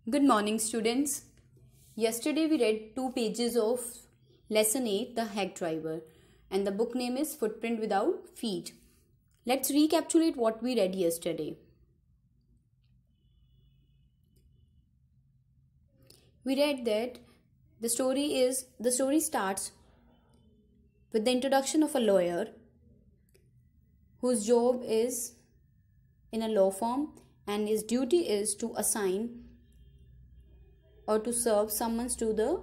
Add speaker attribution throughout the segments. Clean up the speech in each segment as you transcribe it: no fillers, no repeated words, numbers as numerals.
Speaker 1: Good morning, students. Yesterday we read 2 pages of Lesson 8, The Hack Driver, and the book name is Footprint Without Feet. Let's recapitulate what we read yesterday. We read that the story starts with the introduction of a lawyer whose job is in a law firm and his duty is to assign or to serve summons to the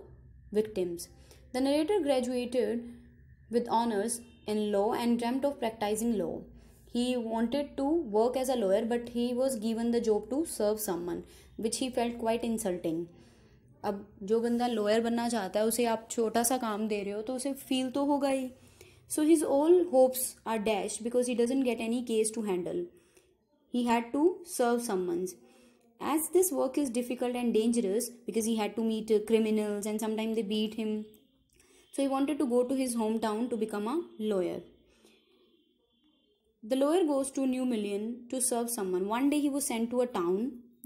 Speaker 1: victims. The narrator graduated with honors in law and dreamt of practicing law. He wanted to work as a lawyer, but he was given the job to serve someone, which he felt quite insulting. अब जो बंदा lawyer बनना चाहता है उसे आप छोटा सा काम दे रहे हो तो उसे फील तो होगा ही. So his all hopes are dash because he doesn't get any case to handle. He had to serve summons. As this work is difficult and dangerous because he had to meet criminals and sometimes they beat him, so he wanted to go to his hometown to become a lawyer. The lawyer goes to New Million to serve someone. One day he was sent to a town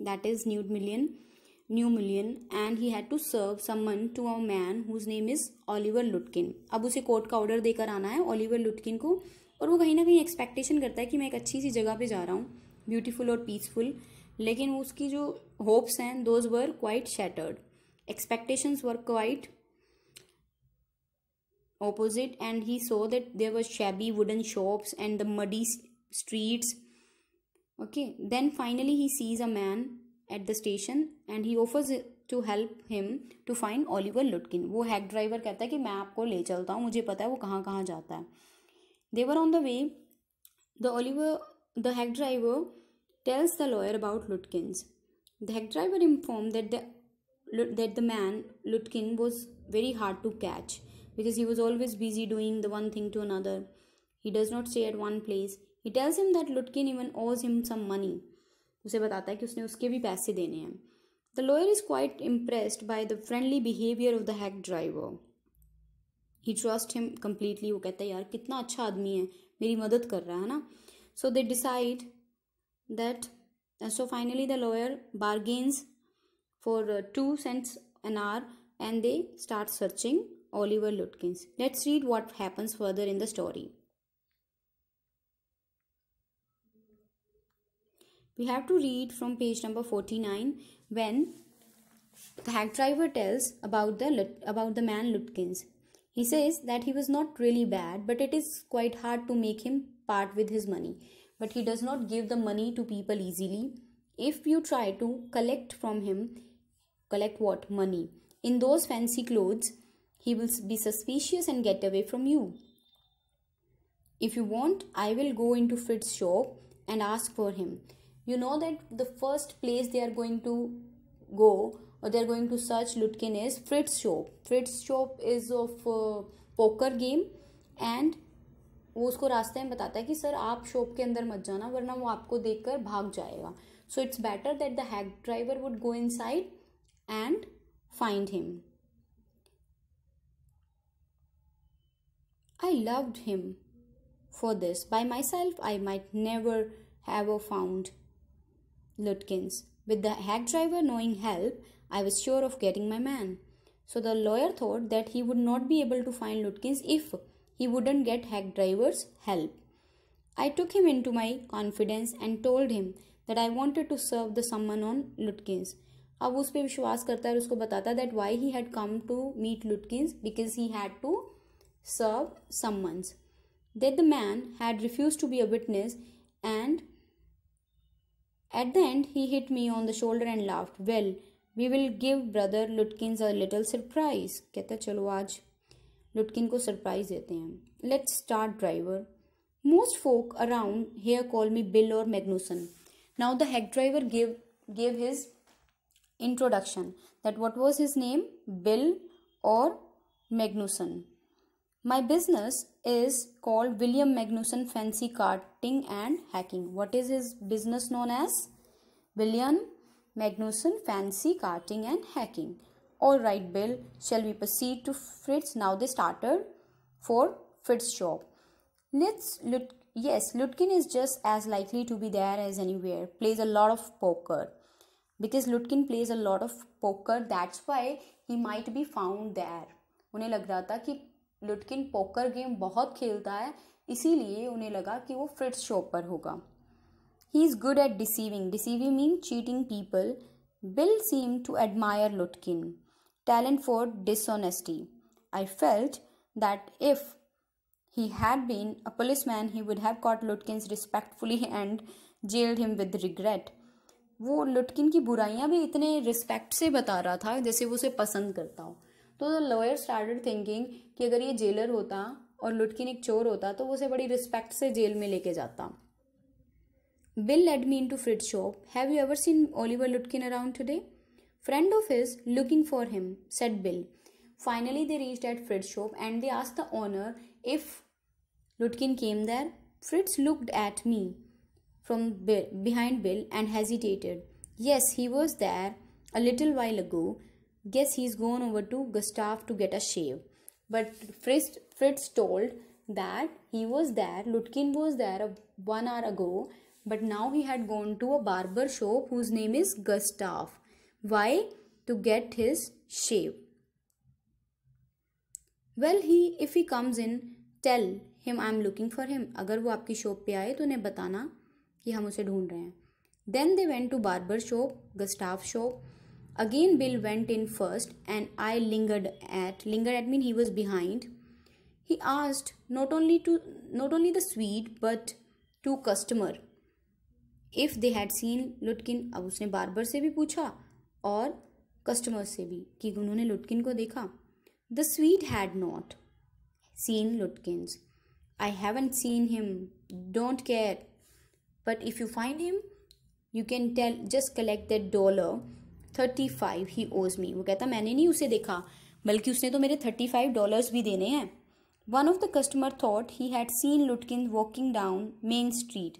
Speaker 1: that is New Million, and he had to serve someone to a man whose name is Oliver Lutkin. अब उसे court का order देकर आना है Oliver लुटकिन को, और वो कहीं ना कहीं एक्सपेक्टेशन करता है कि मैं एक अच्छी सी जगह पे जा रहा हूँ, ब्यूटीफुल और पीसफुल, लेकिन उसकी जो होप्स हैं those were quite shattered. Expectations were quite opposite, and he saw that there were shabby wooden shops and the muddy streets. Okay, then finally he sees a man at the station and he offers to help him to find Oliver Lutkin. वो hack driver कहता है कि मैं आपको ले चलता हूँ, मुझे पता है वो कहाँ कहाँ जाता है. They were on the way. The hack driver tells the lawyer about Lutkins. The hack driver informed that the man Lutkin was very hard to catch because he was always busy doing the one thing to another. He does not stay at one place. He tells him that Lutkin even owes him some money. उसे बताता है कि उसने उसके भी पैसे देने हैं. The lawyer is quite impressed by the friendly behavior of the hack driver. He trusts him completely. वो कहता है यार कितना अच्छा आदमी है, मेरी मदद कर रहा है ना. So they decide that so finally the lawyer bargains for 2 cents an hour and they start searching Oliver Lutkins. Let's read what happens further in the story. We have to read from page number 49 when the hack driver tells about the man Lutkins. He says that he was not really bad, but it is quite hard to make him part with his money. But he does not give the money to people easily. If you try to collect from him, collect what? Money. In those fancy clothes, he will be suspicious and get away from you. If you want, I will go into Fritz's shop and ask for him. You know that the first place they are going to go or they are going to search Lutkin is Fritz's shop. Fritz's shop is of poker game, and वो उसको रास्ते में बताता है कि sir आप shop के अंदर मत जाना वरना वो आपको देखकर भाग जाएगा. So it's better that the hack driver would go inside and find him. I loved him for this. By myself, I might never have found Lutkins. With the hack driver knowing help, I was sure of getting my man. So the lawyer thought that he would not be able to find Lutkins if he wouldn't get hack driver's help. I took him into my confidence and told him that I wanted to serve the someone on Lutkins. अब उस पर विश्वास करता है और उसको बताता है that why he had come to meet Lutkins because he had to serve summons. That the man had refused to be a witness, and at the end he hit me on the shoulder and laughed. Well, we will give brother Lutkins a little surprise. कहता है चलो आज लुटकिन को surprise देते हैं. Let's start, driver. Most folk around here call me Bill or Magnuson. Now the hack driver gave his introduction. That what was his name? Bill or Magnuson. My business is called William Magnuson Fancy Carting and Hacking. What is his business known as? William Magnuson Fancy Carting and Hacking. All right, Bill, shall we proceed to Fritz? Now they started for Fritz's shop. Yes, Lutkin is just as likely to be there as anywhere. Plays a lot of poker. Because Lutkin plays a lot of poker, that's why he might be found there. उन्हें लग रहा था कि लुटकिन poker game बहुत खेलता है, इसीलिए उन्हें लगा कि वो फ्रिट्ज शॉप पर होगा. He is good at deceiving. Deceiving means cheating people. Bill seemed to admire Lutkin. Talent for dishonesty. I felt that if he had been a policeman, he would have caught Lutkins respectfully and jailed him with regret. वो लुटकिन की बुराइयां भी इतने respect से बता रहा था जैसे वो उसे पसंद करता हो. तो द लॉयर स्टार्टेड थिंकिंग कि अगर ये जेलर होता और लुटकिन एक चोर होता तो वो उसे बड़ी रिस्पेक्ट से जेल में लेके जाता. Bill led me into Fritz shop. Have you ever seen Oliver Lutkin around today? Friend of his looking for him, said Bill. Finally, they reached at Fritz shop and they asked the owner if Lutkin came there. Fritz looked at me from behind Bill and hesitated. Yes, he was there a little while ago. Guess he's gone over to Gustav to get a shave. But Fritz told that he was there, Lutkin was there 1 hour ago. But now he had gone to a barber shop whose name is Gustav. Why? To get his shave. Well, if he comes in, tell him I'm looking for him. अगर वो आपकी shop पे आए तो उन्हें बताना कि हम उसे ढूंढ रहे हैं. Then they went to barber shop, Gustav shop. Again Bill went in first and I lingered at mean he was behind. He asked not only the suite but to customer if they had seen Lutkin. अब उसने barber से भी पूछा और customer से भी कि उन्होंने लुटकिन को देखा. The suite had not seen Lutkins. I haven't seen him. Don't care. But if you find him, you can just collect that $35 he owes me. वो कहता मैंने नहीं उसे देखा बल्कि उसने तो मेरे $35 भी देने हैं. One of the customer thought he had seen Lutkin walking down Main Street,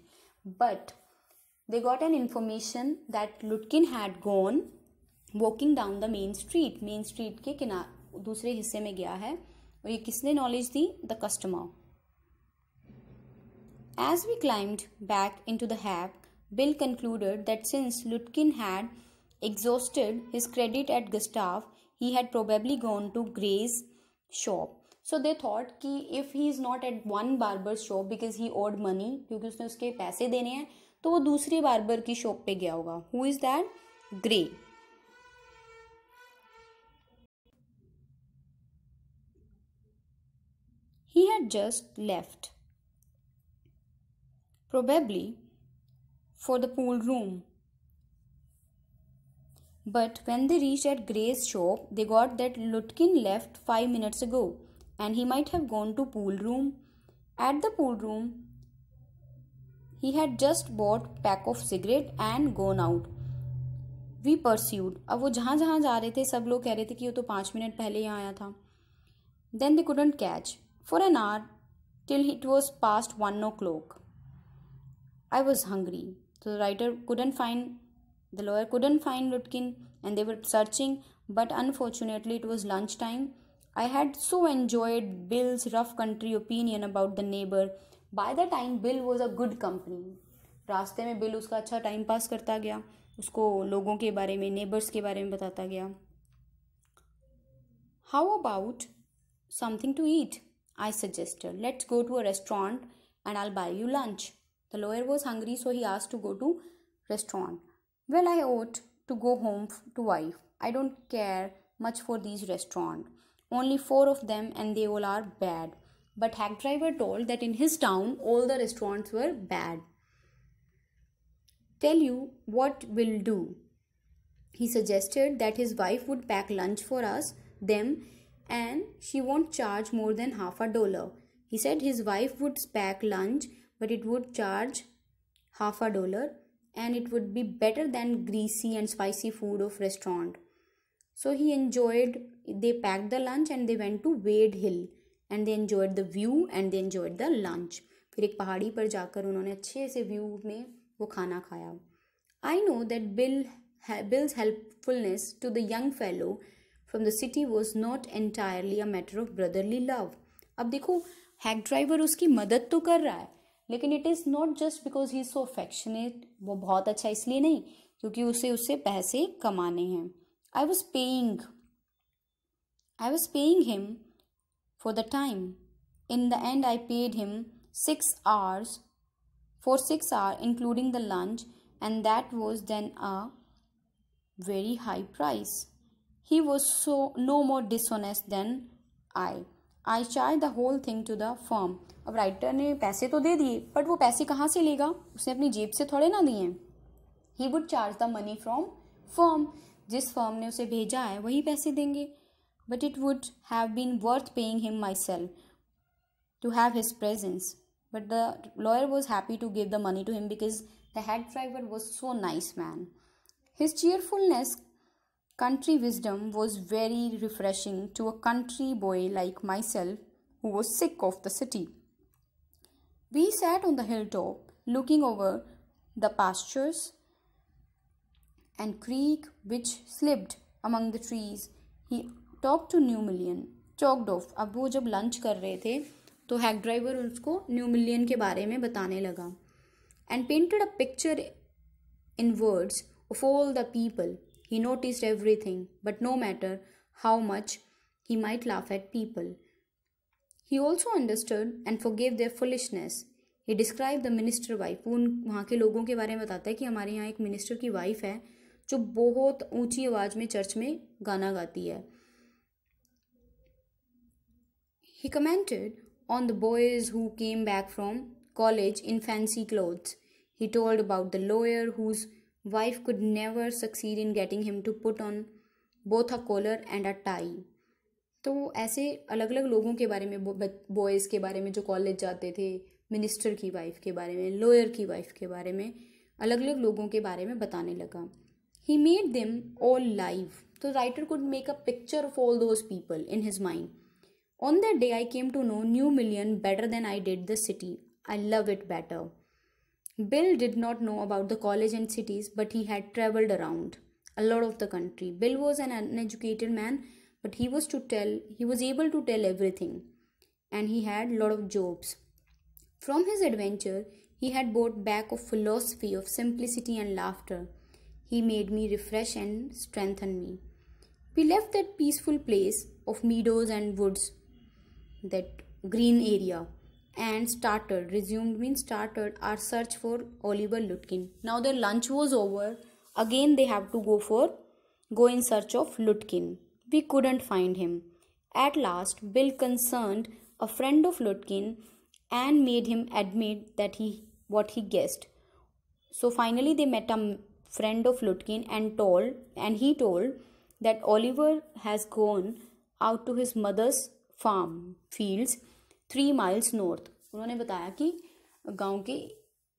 Speaker 1: but they got an information that Lutkin had gone walking down the main street. Main street के किनारे दूसरे हिस्से में गया है. और ये किसने knowledge the? The customer. As we climbed back into the hack, Bill concluded that since Lutkin had exhausted his credit at Gustav, he had probably gone to Gray's shop. So they thought कि if he is not at one barber's shop because he owed money, क्योंकि उसने उसके पैसे देने हैं, तो वो दूसरी बार्बर की शॉप पे गया होगा. Who is that? Gray. He had just left, probably for the pool room. But when they reached at Gray's shop, they got that Lutkin left 5 minutes ago and he might have gone to pool room. At the pool room, he had just bought pack of cigarette and gone out. We pursued. अब वो जहाँ जहाँ जा रहे थे सब लोग कह रहे थे कि वो तो 5 मिनट पहले यहाँ आया था. Then they couldn't catch for an hour till it was past 1 o'clock. I was hungry. So the lawyer couldn't find Lutkin and they were searching, but unfortunately it was lunchtime. I had so enjoyed Bill's rough country opinion about the neighbor. By the time Bill was a good company. रास्ते में bill उसका अच्छा time pass करता गया, उसको लोगों के बारे में, नेबर्स के बारे में बताता गया. How about something to eat? I suggested. Let's go to a restaurant and I'll buy you lunch. The lawyer was hungry, so he asked to go to restaurant. Well, I ought to go home to wife. I don't care much for these restaurants. Only 4 of them and they all are bad. But hack driver told that in his town all the restaurants were bad. Tell you what we'll do. He suggested that his wife would pack lunch for them, and she won't charge more than $50. He said his wife would pack lunch, but it would charge $50, and it would be better than greasy and spicy food of restaurant. So they packed the lunch and they went to Wade Hill, and they enjoyed the view and they enjoyed the lunch. फिर एक पहाड़ी पर जाकर उन्होंने अच्छे से view में वो खाना खाया. I know that Bill's helpfulness to the young fellow from the city was not entirely a matter of brotherly love. अब देखो हैक ड्राइवर उसकी मदद तो कर रहा है, लेकिन it is not just because he is so affectionate, वो बहुत अच्छा इसलिए नहीं क्योंकि उसे उससे पैसे कमाने हैं. I was paying him for the time. In the end, I paid him 6 hours for 6 hours, including the lunch, and that was then a very high price. He was so no more dishonest than I. I charged the whole thing to the firm. अब writer ने पैसे तो दे दिए, but वो पैसे कहाँ से लेगा? उसने अपनी जेब से थोड़े ना दिए. He would charge the money from firm. जिस फर्म ने उसे भेजा है वही पैसे देंगे. But it would have been worth paying him myself to have his presence. But the lawyer was happy to give the money to him because the hack driver was so nice man. His cheerfulness, country wisdom was very refreshing to a country boy like myself who was sick of the city. We sat on the hilltop looking over the pastures and creek which slipped among the trees. He talk to new million choked off. अब वो जब lunch कर रहे थे तो hack driver उसको new million के बारे में बताने लगा. And painted a picture in words of all the people. He noticed everything but no matter how much he might laugh at people. He also understood and forgive their foolishness. He describe the minister wife. वो वहाँ के लोगों के बारे में बताता है कि हमारे यहाँ एक मिनिस्टर की वाइफ है जो बहुत ऊंची आवाज़ में चर्च में गाना गाती है. He commented on the boys who came back from college in fancy clothes. He told about the lawyer whose wife could never succeed in getting him to put on both a collar and a tie. तो ऐसे अलग अलग लोगों के बारे में, boys के बारे में जो कॉलेज जाते थे, मिनिस्टर की वाइफ के बारे में, लॉयर की वाइफ के बारे में, अलग अलग लोगों के बारे में बताने लगा. He made them all live. तो writer could make a picture of all those people in his mind. On that day, I came to know New Million better than I did the city. I love it better. Bill did not know about the college and cities, but he had traveled around a lot of the country. Bill was an uneducated man, but he was able to tell everything, and he had a lot of jobs. From his adventure, he had brought back a philosophy of simplicity and laughter. He made me refresh and strengthen me. We left that peaceful place of meadows and woods, that green area, and started our search for Oliver Lutkin. Now their lunch was over. Again they have to go in search of Lutkin. We couldn't find him. At last Bill concerned a friend of Lutkin and made him admit that what he guessed. So finally they met a friend of Lutkin and he told that Oliver has gone out to his mother's farm fields 3 miles north. उन्होंने बताया कि गांव के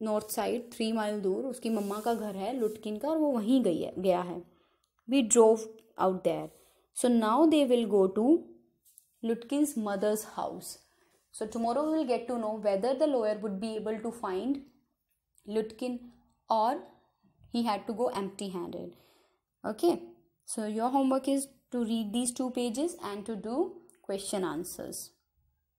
Speaker 1: north side 3 mile दूर उसकी मम्मा का घर है लुटकिन का, और वो वहीं गया है. We drove out there. So now they will go to Lutkin's mother's house. So tomorrow we will get to know whether the lawyer would be able to find Lutkin or he had to go empty-handed. Okay. So your homework is to read these 2 pages and to do question answers.